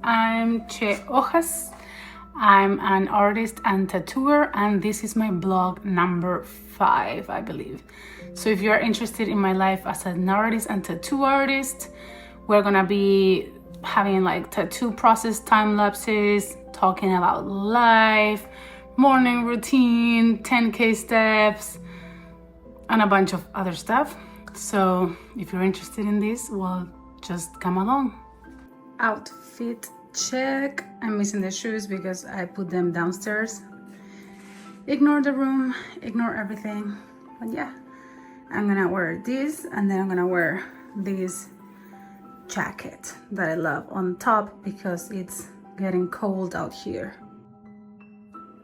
I'm Che Hojas. I'm an artist and tattooer, and this is my blog number 5, I believe. So if you're interested in my life as an artist and tattoo artist, we're gonna be having like tattoo process time lapses, talking about life, morning routine, 10K steps, and a bunch of other stuff. So if you're interested in this, well, just come along. Outfit check. I'm missing the shoes because I put them downstairs. Ignore the room, ignore everything. But yeah, I'm gonna wear this, and then I'm gonna wear this jacket that I love on top because it's getting cold out here.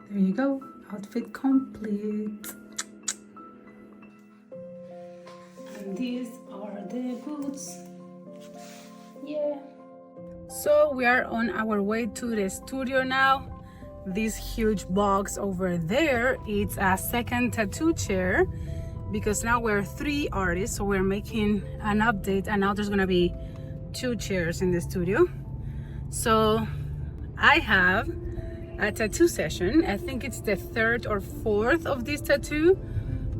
There you go, outfit complete. And these are the boots. Yeah. So we are on our way to the studio now. This huge box over there, it's a second tattoo chair because now we're 3 artists, so we're making an update, and now there's gonna be 2 chairs in the studio. So I have a tattoo session. I think it's the 3rd or 4th of this tattoo,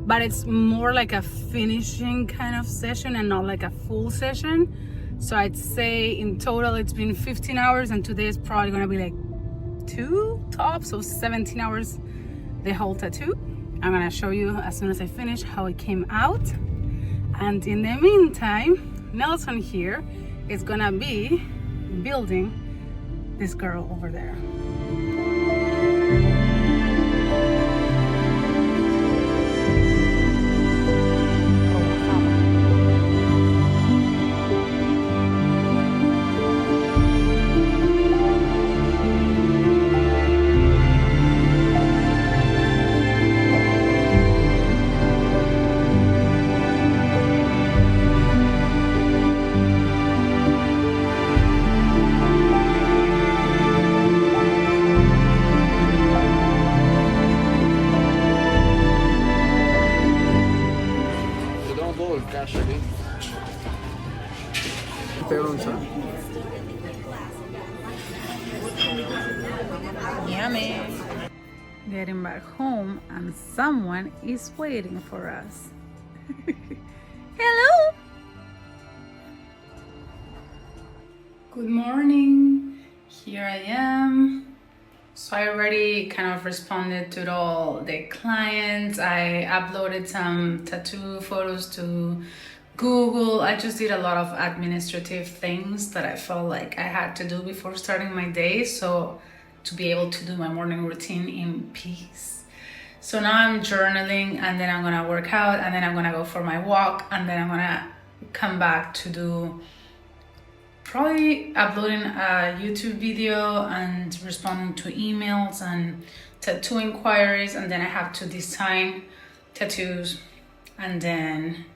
but it's more like a finishing kind of session and not like a full session. So I'd say in total it's been 15 hours, and today is probably gonna be like 2 tops, so 17 hours the whole tattoo. I'm gonna show you as soon as I finish how it came out. And in the meantime, Nelson here is gonna be building this girl over there. Yummy. Getting back home, and someone is waiting for us. Hello. Good morning. Here I am. So I already kind of responded to all the clients. I uploaded some tattoo photos to Google. I just did a lot of administrative things that I felt like I had to do before starting my day, so to be able to do my morning routine in peace. So now I'm journaling, and then I'm gonna work out, and then I'm gonna go for my walk, and then I'm gonna come back to do probably uploading a YouTube video and responding to emails and tattoo inquiries, and then I have to design tattoos, and then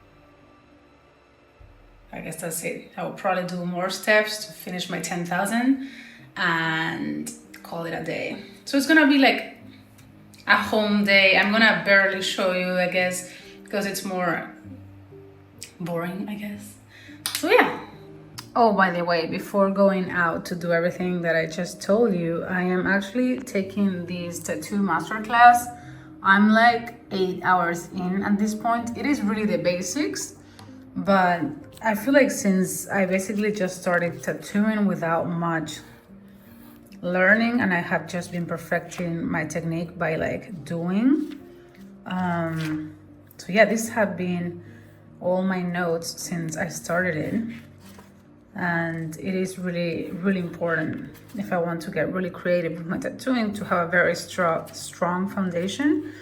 I guess that's it. I will probably do more steps to finish my 10,000 and call it a day. So it's gonna be like a home day. I'm gonna barely show you, I guess, because it's more boring, I guess. So yeah. Oh, by the way, before going out to do everything that I just told you, I am actually taking this tattoo masterclass. I'm like 8 hours in at this point. It is really the basics, but I feel like since I basically just started tattooing without much learning, and I have just been perfecting my technique by like doing. So yeah, these have been all my notes since I started it. And it is really, really important if I want to get really creative with my tattooing to have a very strong foundation.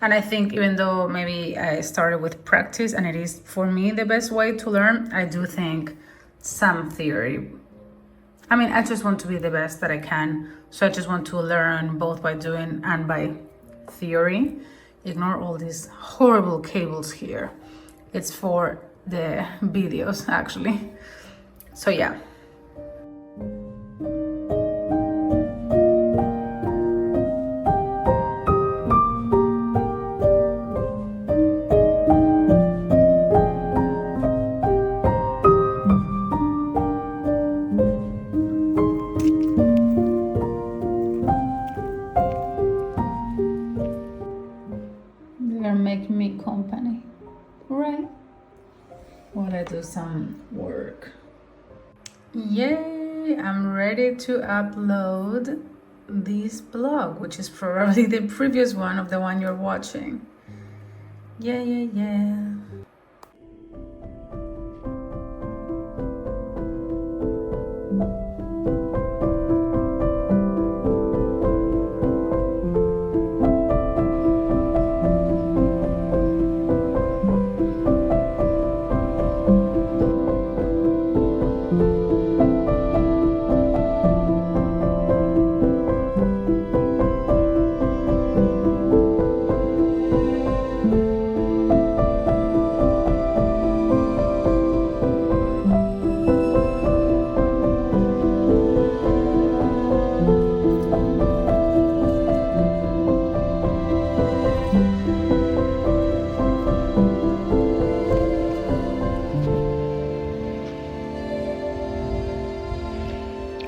And I think even though maybe I started with practice and it is for me the best way to learn, I do think some theory. I mean, I just want to be the best that I can. So I just want to learn both by doing and by theory. Ignore all these horrible cables here. It's for the videos actually. So yeah. do some work. Yay! I'm ready to upload this vlog, which is probably the previous one of the one you're watching. Yeah.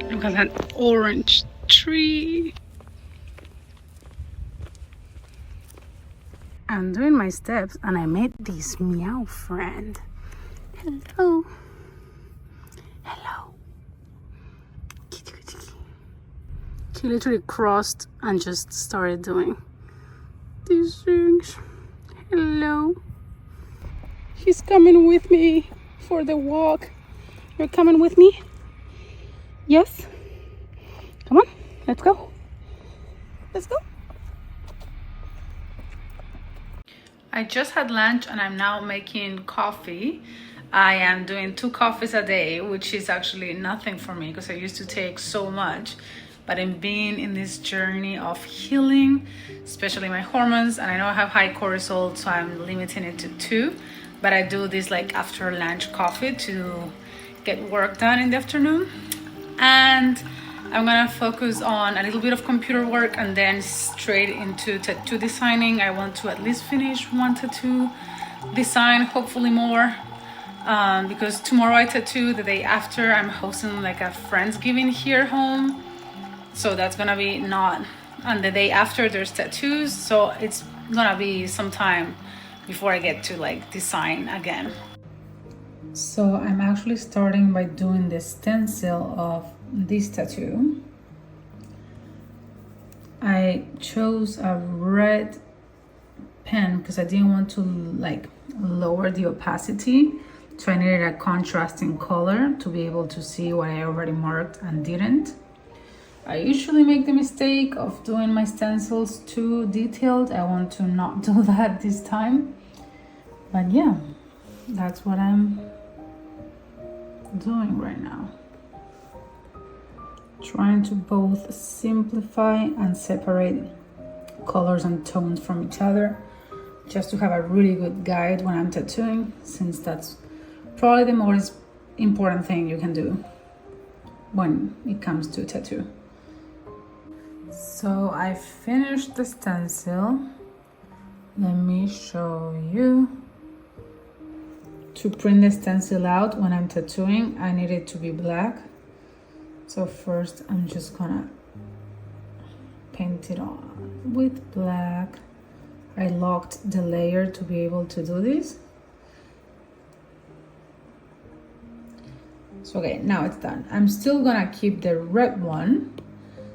Look at that orange tree. I'm doing my steps and I met this meow friend. Hello. She literally crossed and just started doing these things. Hello. She's coming with me for the walk. You're coming with me? Yes? Come on, let's go. Let's go. I just had lunch and I'm now making coffee. I am doing 2 coffees a day, which is actually nothing for me because I used to take so much. But I'm being in this journey of healing, especially my hormones, and I know I have high cortisol, so I'm limiting it to 2. But I do this like after lunch coffee to get work done in the afternoon. And I'm gonna focus on a little bit of computer work and then straight into tattoo designing. I want to at least finish 1 tattoo design, hopefully more, because tomorrow I tattoo. The day after I'm hosting like a Friendsgiving here home, so that's gonna be not, and the day after there's tattoos, so it's gonna be some time before I get to like design again. So I'm actually starting by doing the stencil of this tattoo. I chose a red pen because I didn't want to like lower the opacity, so I needed a contrasting color to be able to see what I already marked and didn't. I usually make the mistake of doing my stencils too detailed. I want to not do that this time, but yeah, that's what I'm doing right now. Trying to both simplify and separate colors and tones from each other, just to have a really good guide when I'm tattooing, since that's probably the most important thing you can do when it comes to tattoo. So I finished the stencil. Let me show you. To print the stencil out when I'm tattooing, I need it to be black. So first I'm just gonna paint it on with black. I locked the layer to be able to do this. So okay, now it's done. I'm still gonna keep the red one,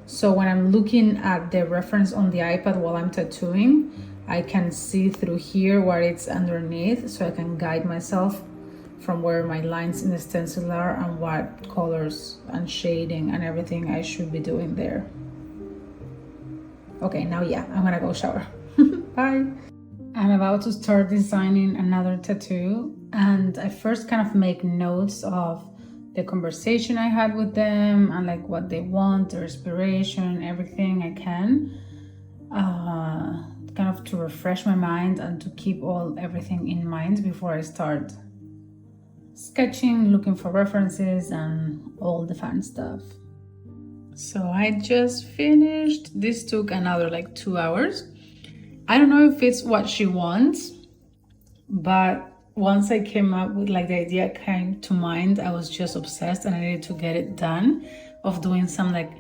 so when I'm looking at the reference on the iPad while I'm tattooing, I can see through here what it's underneath, so I can guide myself from where my lines in the stencil are and what colors and shading and everything I should be doing there. Okay, now yeah, I'm gonna go shower. Bye. I'm about to start designing another tattoo, and I first kind of make notes of the conversation I had with them and like what they want, their inspiration, everything I can, kind of to refresh my mind and to keep everything in mind before I start sketching, looking for references and all the fun stuff. So I just finished. This took another like 2 hours. I don't know if it's what she wants, but once I came up with like the idea came to mind, I was just obsessed and I needed to get it done, of doing some like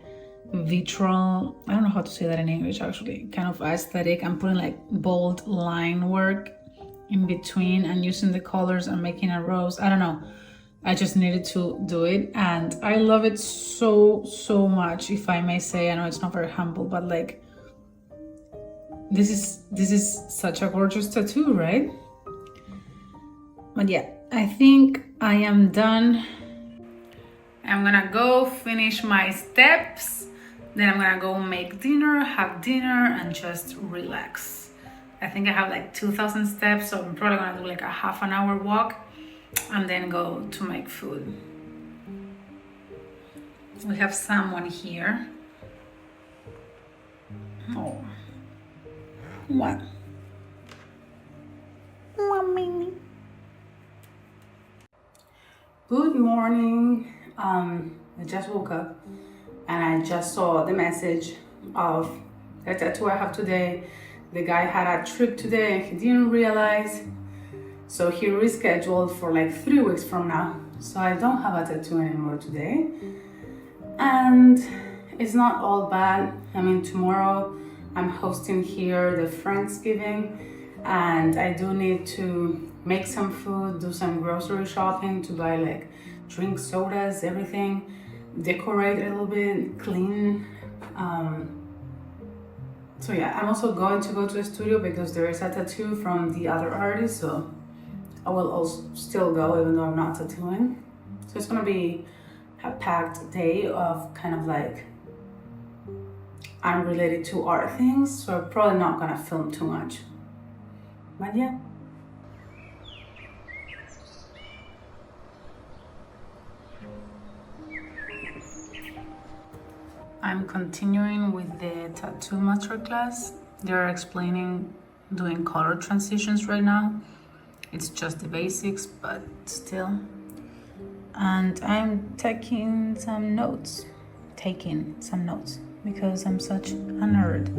vitral, I don't know how to say that in English actually, kind of aesthetic. I'm putting like bold line work in between and using the colors and making a rose. I don't know. I just needed to do it, and I love it so much, if I may say. I know it's not very humble, but like this is such a gorgeous tattoo, right? But yeah, I think I am done. I'm gonna go finish my steps, then I'm gonna go make dinner, have dinner, and just relax. I think I have like 2,000 steps, so I'm probably gonna do like a half an hour walk and then go to make food. We have someone here. Oh, what? Mommy. Good morning. I just woke up and I just saw the message of the tattoo I have today. The guy had a trip today and he didn't realize, so he rescheduled for like 3 weeks from now. So I don't have a tattoo anymore today, and it's not all bad. I mean, tomorrow I'm hosting here the Friendsgiving, and I do need to make some food, do some grocery shopping to buy like drinks, sodas, everything, decorate a little bit, clean. So yeah, I'm also going to go to the studio because there is a tattoo from the other artist, so I will also still go even though I'm not tattooing. So it's gonna be a packed day of kind of like unrelated to art things, so I'm probably not gonna film too much. But yeah. I'm continuing with the tattoo masterclass. They're explaining doing color transitions right now. It's just the basics, but still. And I'm taking some notes because I'm such a nerd.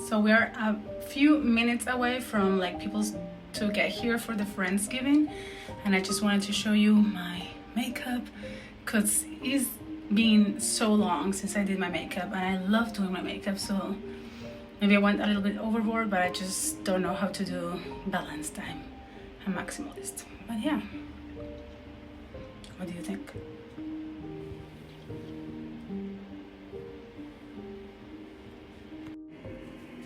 So we are a few minutes away from like people to get here for the Friendsgiving, and I just wanted to show you my makeup because it's been so long since I did my makeup, and I love doing my makeup, so maybe I went a little bit overboard, but I just don't know how to do balance time. I'm maximalist, but yeah. What do you think?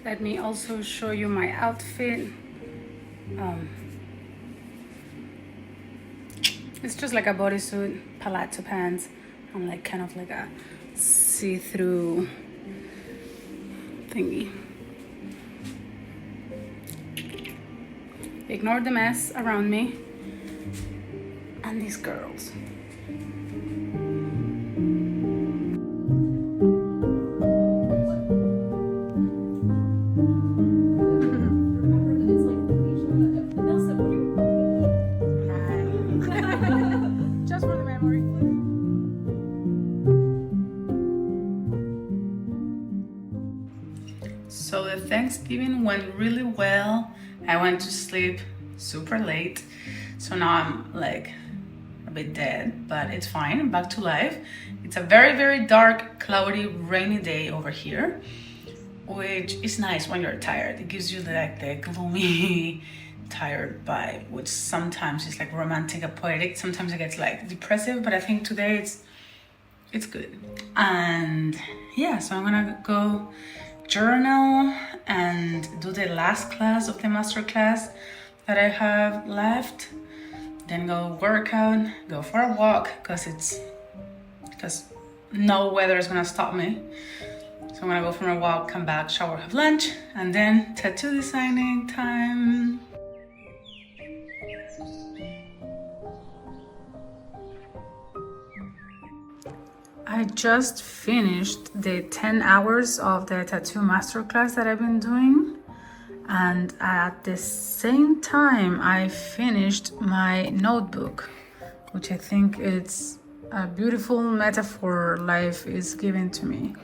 Let me also show you my outfit. It's just like a bodysuit, palazzo pants, and like kind of like a see-through thingy. Ignore the mess around me and these girls. So the Thanksgiving went really well. I went to sleep super late, so now I'm like a bit dead, but it's fine. I'm back to life. It's a very dark, cloudy, rainy day over here, which is nice when you're tired. It gives you like the gloomy tired by, which sometimes is like romantic and poetic. Sometimes it gets like depressive, but I think today it's good. And yeah, so I'm gonna go journal and do the last class of the master class that I have left, then go work out, go for a walk, because no weather is gonna stop me. So I'm gonna go for a walk, come back, shower, have lunch, and then tattoo designing time. I just finished the 10 hours of the tattoo masterclass that I've been doing, and at the same time I finished my notebook, which I think it's a beautiful metaphor life is giving to me.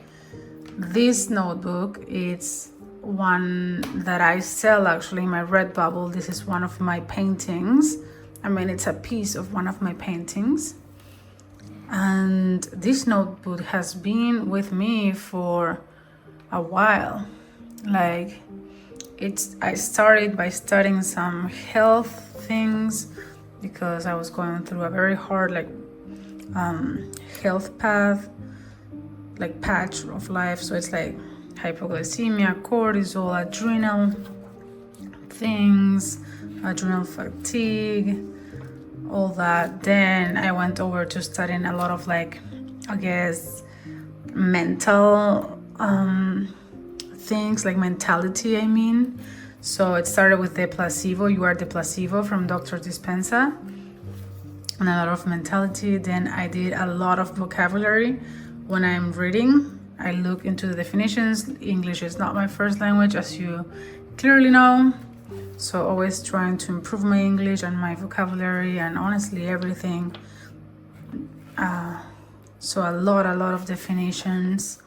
This notebook is one that I sell actually in my Redbubble. This is one of my paintings. I mean, it's a piece of one of my paintings. And this notebook has been with me for a while. Like, I started by studying some health things because I was going through a very hard health path, like patch of life. So it's like hypoglycemia, cortisol, adrenal things, adrenal fatigue, all that. Then I went over to studying a lot of mental things, like mentality, I mean. So it started with the placebo, You Are the Placebo from Dr. Dispenza, and a lot of mentality. Then I did a lot of vocabulary. When I'm reading, I look into the definitions. English is not my first language, as you clearly know. So always trying to improve my English and my vocabulary and honestly everything. So a lot of definitions,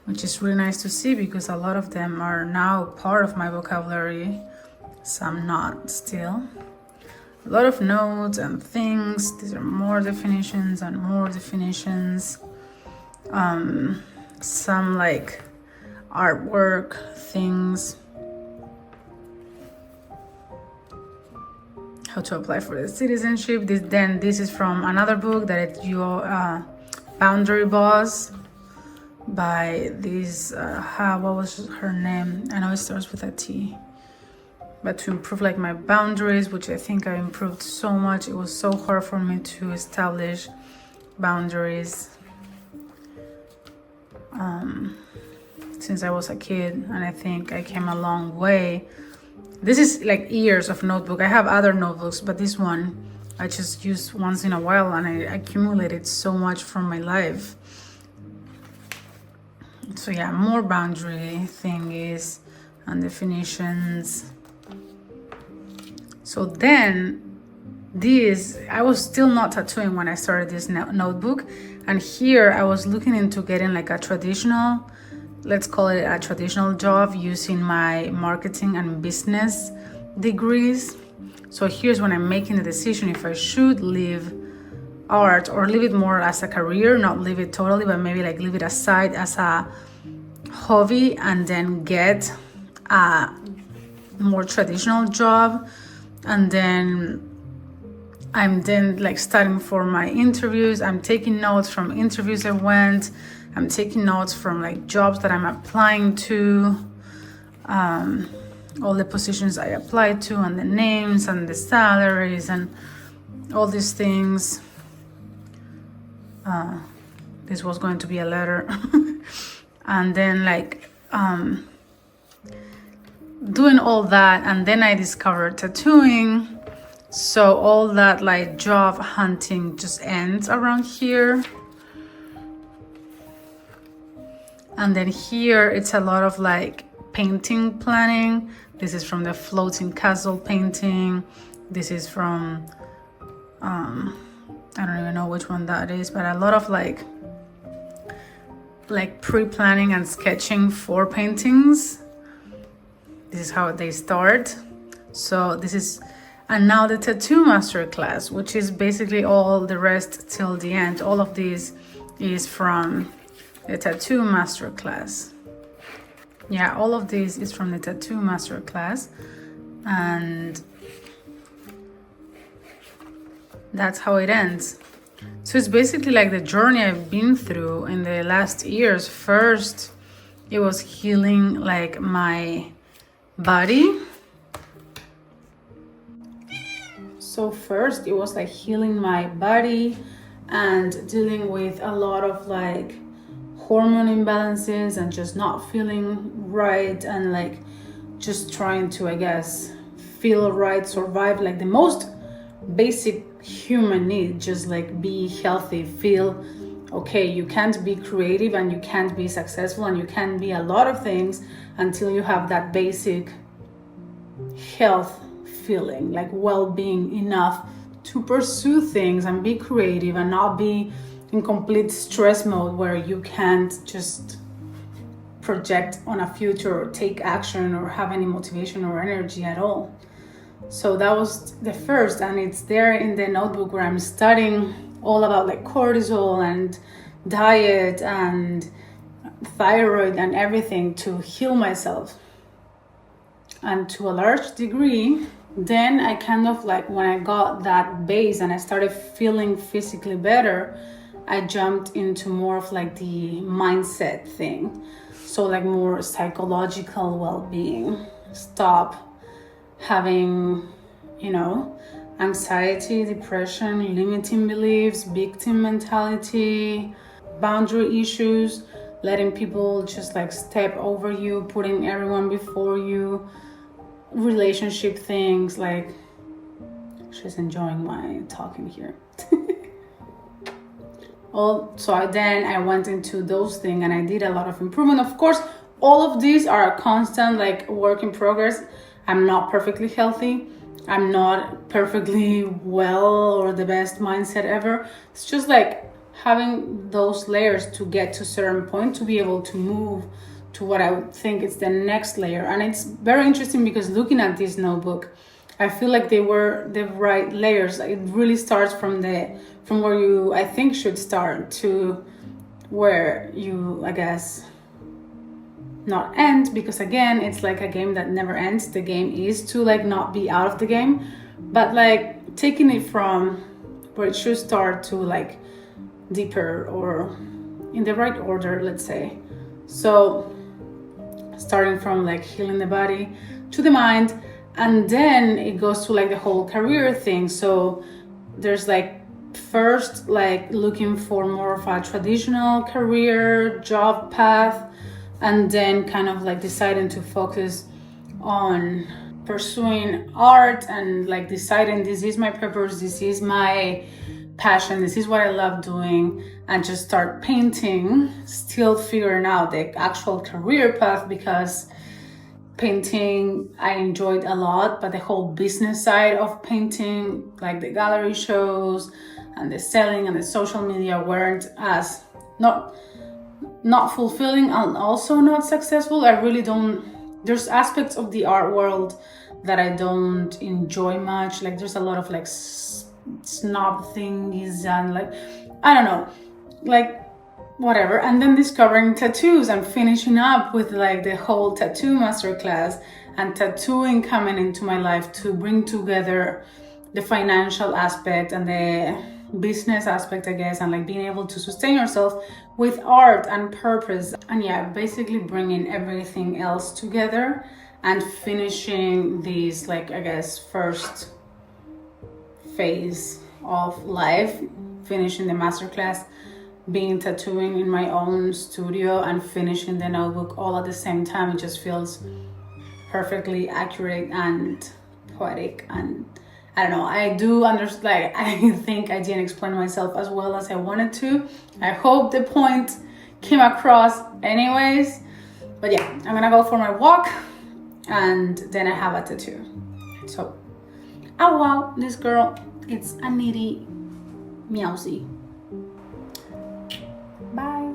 which is really nice to see because a lot of them are now part of my vocabulary, some not still. A lot of notes and things. These are more definitions and more definitions. Some like artwork things. How to apply for the citizenship. This is from another book that it's Your Boundary Boss by this what was her name? I know it starts with a T. But to improve like my boundaries, which I think I improved so much. It was so hard for me to establish boundaries since I was a kid, and I think I came a long way. This is like years of notebook. I have other notebooks, but this one I just use once in a while, and I accumulated so much from my life. So yeah, more boundary thingies and definitions. So then I was still not tattooing when I started this notebook, and here I was looking into getting like a traditional, let's call it a traditional job using my marketing and business degrees. So here's when I'm making the decision if I should leave art or leave it more as a career, not leave it totally, but maybe like leave it aside as a hobby and then get a more traditional job. And then I'm like studying for my interviews. I'm taking notes from interviews I went. I'm taking notes from like jobs that I'm applying to, all the positions I applied to, and the names and the salaries and all these things. This was going to be a letter. And then doing all that, and then I discovered tattooing. So all that like job hunting just ends around here. And then here it's a lot of like painting planning. This is from the floating castle painting. This is from I don't even know which one that is, but a lot of like pre-planning and sketching for paintings. This is how they start. So this is, and now the tattoo master class, which is basically all the rest till the end. All of this is from the tattoo master class. Yeah, all of this is from the tattoo master class. and that's how it ends. So it's basically like the journey I've been through in the last years. First, it was healing like my body. So first it was like healing my body and dealing with a lot of like hormone imbalances and just not feeling right, and like just trying to, I guess, feel right, survive, like the most basic human need, just like be healthy, feel okay. You can't be creative and you can't be successful and you can't be a lot of things until you have that basic health feeling, like well-being enough to pursue things and be creative and not be in complete stress mode where you can't just project on a future or take action or have any motivation or energy at all. So that was the first, and it's there in the notebook where I'm studying all about like cortisol and diet and thyroid and everything to heal myself. And to a large degree, then I kind of like, when I got that base and I started feeling physically better, I jumped into more of like the mindset thing. So like more psychological well-being. Stop having, anxiety, depression, limiting beliefs, victim mentality, boundary issues, letting people just like step over you, putting everyone before you, relationship things. Like, she's enjoying my talking here. Then I went into those things and I did a lot of improvement. Of course, all of these are a constant like work in progress. I'm not perfectly healthy. I'm not perfectly well or the best mindset ever. It's just like having those layers to get to a certain point to be able to move to what I would think is the next layer. And it's very interesting because looking at this notebook, I feel like they were the right layers. It really starts from where you, I think, should start to where you, I guess, not end, because again, it's like a game that never ends. The game is to like not be out of the game, but like taking it from where it should start to like deeper or in the right order, let's say. So starting from like healing the body to the mind, and then it goes to like the whole career thing. So there's like first like looking for more of a traditional career job path, and then kind of like deciding to focus on pursuing art and like deciding this is my purpose, this is my passion, this is what I love doing, and just start painting, still figuring out the actual career path, because painting I enjoyed a lot, but the whole business side of painting, like the gallery shows and the selling and the social media, weren't as not fulfilling and also not successful. I really don't, there's aspects of the art world that I don't enjoy much. Like there's a lot of like snob things and like, I don't know, like whatever. And then discovering tattoos and finishing up with like the whole tattoo masterclass and tattooing coming into my life to bring together the financial aspect and the business aspect, I guess, and like being able to sustain yourself with art and purpose. And yeah, basically bringing everything else together and finishing these, like, I guess, first phase of life, finishing the masterclass, being tattooing in my own studio, and finishing the notebook all at the same time. It just feels perfectly accurate and poetic. And I don't know, I do understand, like, I think I didn't explain myself as well as I wanted to. I hope the point came across anyways. But yeah, I'm gonna go for my walk and then I have a tattoo. So, oh wow, this girl, it's a nitty meowsy. Bye.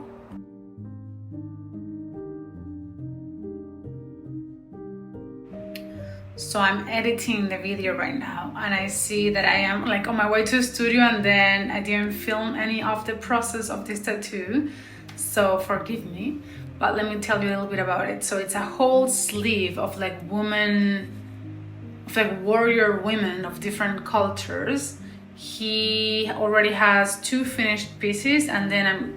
So I'm editing the video right now and I see that I am like on my way to the studio, and then I didn't film any of the process of this tattoo, so forgive me, but let me tell you a little bit about it. So it's a whole sleeve of like woman like warrior women of different cultures. He already has 2 finished pieces, and then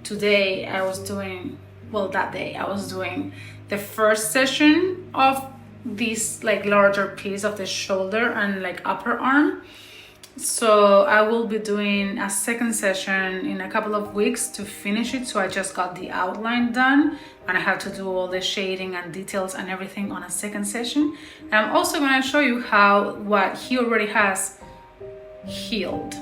today I was doing, well, that day I was doing the first session of this like larger piece of the shoulder and like upper arm. So I will be doing a second session in a couple of weeks to finish it. So I just got the outline done, and I have to do all the shading and details and everything on a second session. And I'm also going to show you how what he already has healed.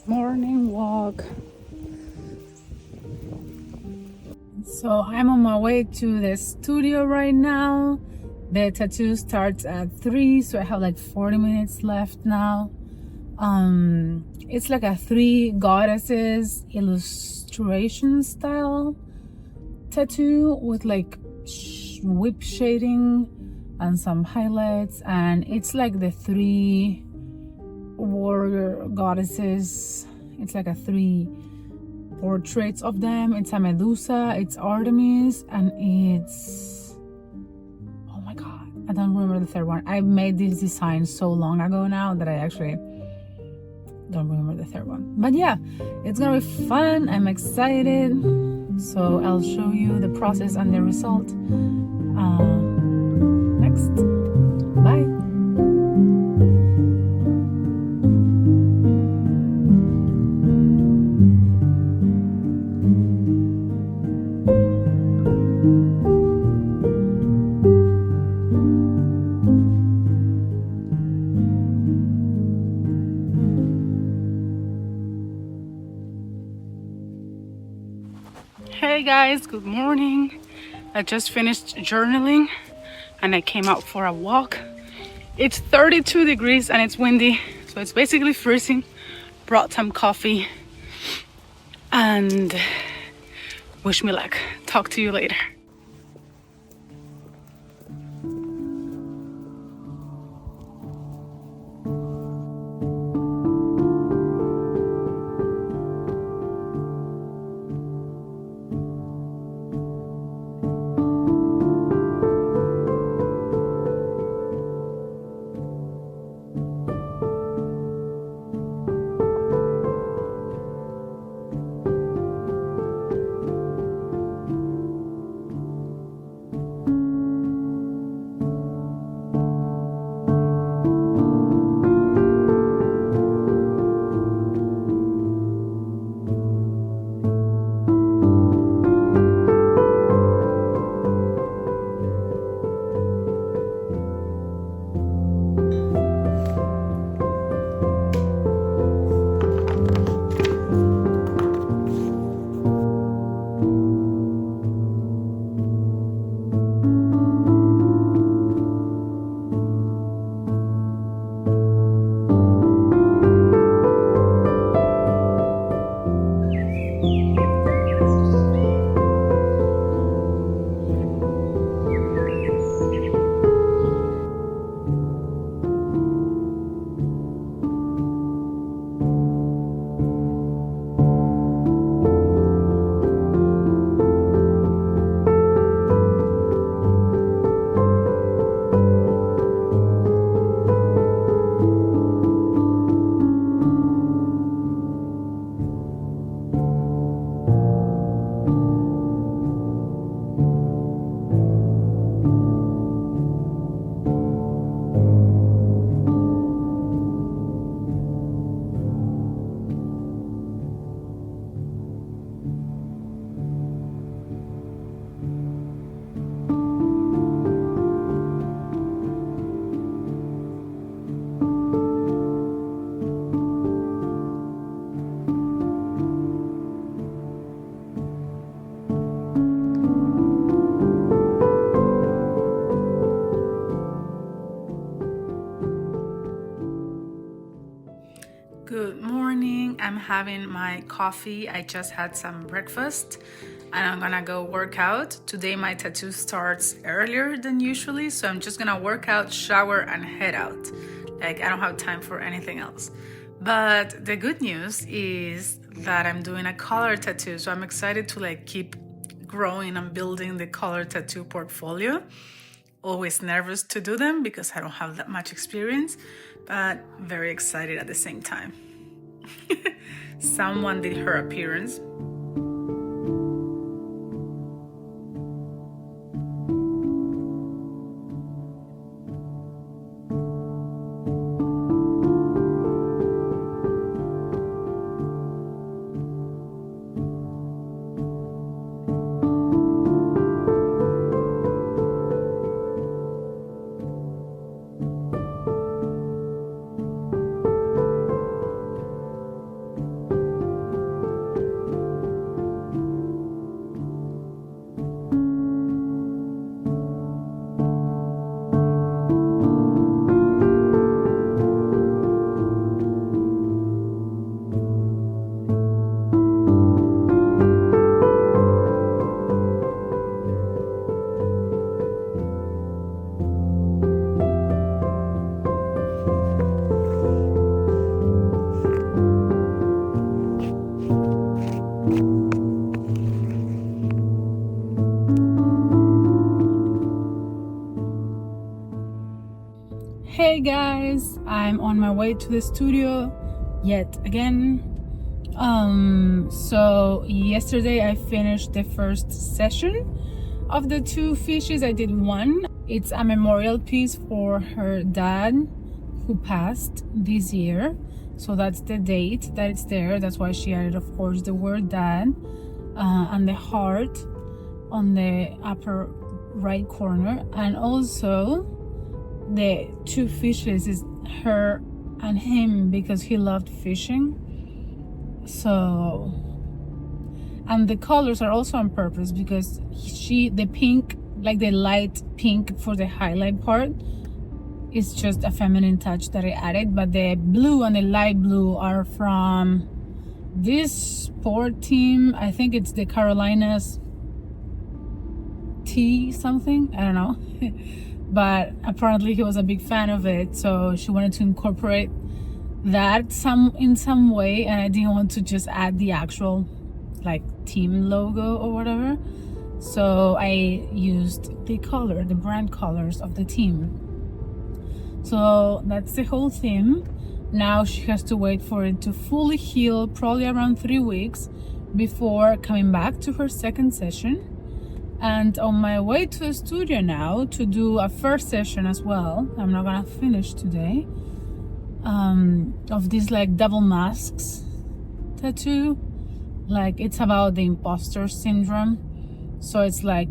Morning walk. So I'm on my way to the studio right now. The tattoo starts at 3, so I have like 40 minutes left now. It's like a 3 goddesses illustration style tattoo with like whip shading and some highlights, and it's like the 3 warrior goddesses. It's like a 3 portraits of them. It's a Medusa, it's Artemis, and it's, oh my god, I don't remember the third one. I made this design so long ago now that I actually don't remember the third one. But yeah, it's gonna be fun. I'm excited, so I'll show you the process and the result next. Bye. Hey guys, good morning. I just finished journaling and I came out for a walk. It's 32 degrees and it's windy, so it's basically freezing. Brought some coffee and wish me luck. Talk to you later. having my coffee. I just had some breakfast and I'm gonna go work out. Today my tattoo starts earlier than usually, so I'm just gonna work out, shower, and head out. Like, I don't have time for anything else. But the good news is that I'm doing a color tattoo, so I'm excited to like keep growing and building the color tattoo portfolio. Always nervous to do them because I don't have that much experience, but very excited at the same time. Someone did her appearance. Hey guys, I'm on my way to the studio yet again. So yesterday I finished the first session of the 2 fishes. I did one. It's a memorial piece for her dad who passed this year. So that's the date that it's there. That's why she added, of course, the word dad and the heart on the upper right corner. And also the 2 fishes is her and him because he loved fishing. So, and the colors are also on purpose because the pink, like the light pink for the highlight part, is just a feminine touch that I added, but the blue and the light blue are from this sport team. I think it's the Carolinas T something, I don't know. But apparently he was a big fan of it, so she wanted to incorporate that in some way, and I didn't want to just add the actual like team logo or whatever, so I used the brand colors of the team. So that's the whole theme. Now she has to wait for it to fully heal, probably around 3 weeks, before coming back to her second session. And on my way to the studio now to do a first session as well. I'm not gonna finish today. Of these like double masks tattoo. Like, it's about the imposter syndrome. So it's like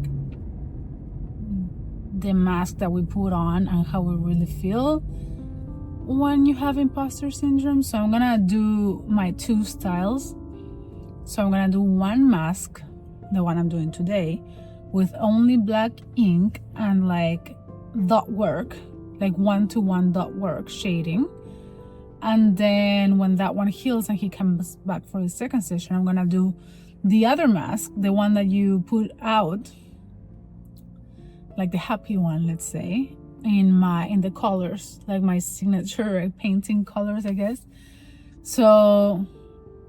the mask that we put on and how we really feel when you have imposter syndrome. So I'm gonna do my 2 styles. So I'm gonna do one mask, the one I'm doing today, with only black ink and like dot work, like 1-to-1 dot work shading. And then when that one heals and he comes back for the second session, I'm gonna do the other mask, the one that you put out, like the happy one, let's say, in the colors, like my signature painting colors, I guess. So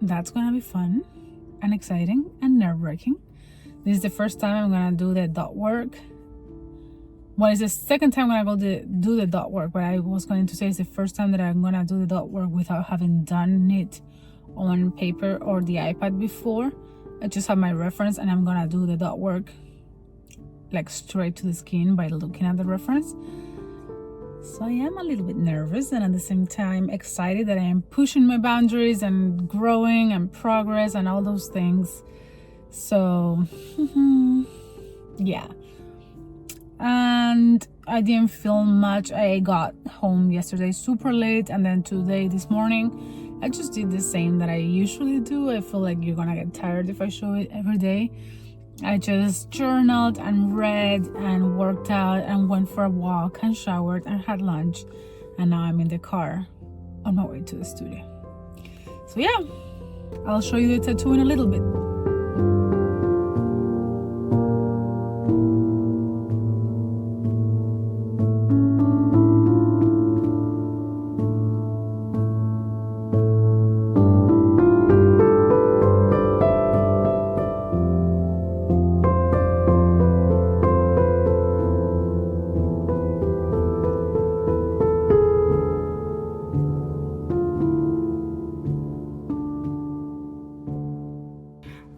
that's gonna be fun and exciting and nerve-wracking. This is the first time I'm gonna do the dot work. Well, it's the second time I'm gonna do the dot work, but I was going to say it's the first time that I'm gonna do the dot work without having done it on paper or the iPad before. I just have my reference and I'm gonna do the dot work like straight to the skin by looking at the reference. So I am a little bit nervous and at the same time excited that I am pushing my boundaries and growing and progress and all those things. So yeah. And I didn't film much. I got home yesterday super late, and then today, this morning, I just did the same that I usually do. I feel like you're gonna get tired if I show it every day. I just journaled and read and worked out and went for a walk and showered and had lunch, and now I'm in the car on my way to the studio. So yeah, I'll show you the tattoo in a little bit.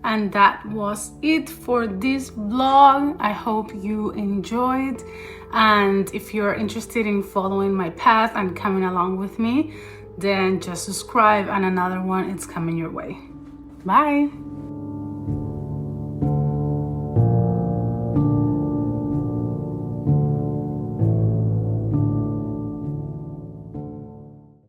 And that was it for this vlog. I hope you enjoyed, and if you're interested in following my path and coming along with me, then just subscribe and another one is coming your way. Bye.